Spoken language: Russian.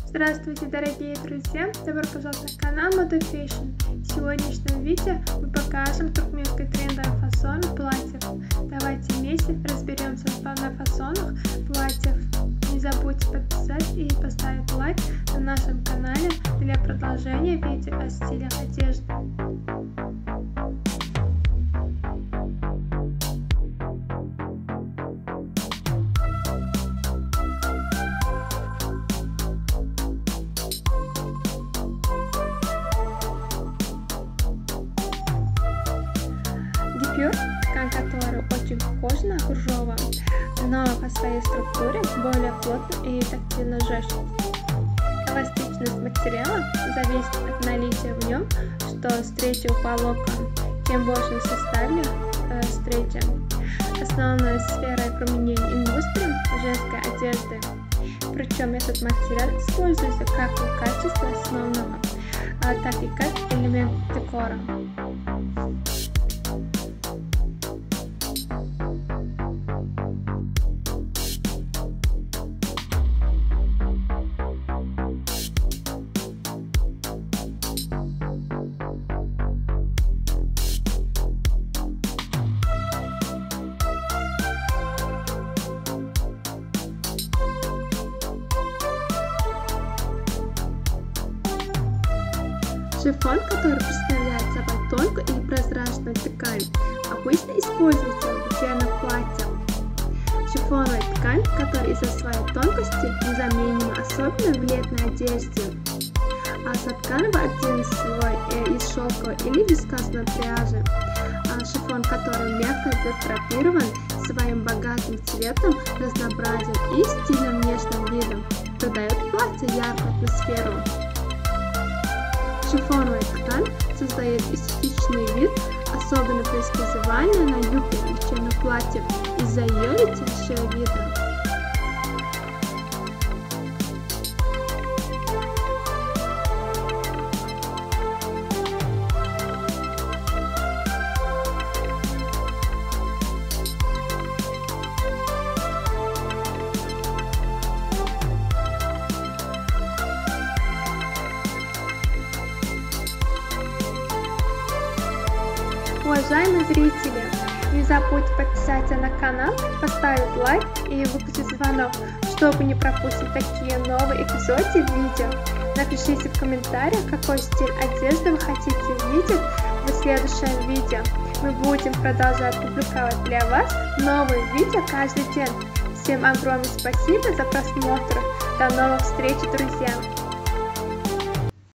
Здравствуйте, дорогие друзья! Добро пожаловать на канал Moda Fashion. В сегодняшнем видео мы покажем туркменские трендовые фасоны платьев. Давайте вместе разберемся на фасонах платьев. Не забудьте подписать и поставить лайк на нашем канале для продолжения видео о стилях одежды. Гипюр, ткань которой очень похожа на кружево, но по своей структуре более плотно и тактильно жестче. Эластичность материала зависит от наличия в нем стретчевого волокон. Чем больше в составе стрейча. Основной сферой применения индустрии женской одежды. Причем этот материал используется как в качестве основного, так и как элемент декора. Шифон, который представляет собой тонкую и прозрачную ткань, обычно используется в вечерних платьях. Шифоновая ткань, которая из-за своей тонкости незаменима, особенно в летной одежде. А соткановый один слой из шелковой или вискозной пряжи. Шифон, который мягко задрапирован своим богатым цветом, разнообразием и стильным внешним видом, придает платью яркую атмосферу. Шифоновая ткань создает эстетичный вид, особенно при использовании на юбке вечерних платьев из-за ее летящего вида. Уважаемые зрители, не забудьте подписаться на канал, поставить лайк и выключить звонок, чтобы не пропустить такие новые эпизоды видео. Напишите в комментариях, какой стиль одежды вы хотите видеть в следующем видео. Мы будем продолжать публиковать для вас новые видео каждый день. Всем огромное спасибо за просмотр. До новых встреч, друзья!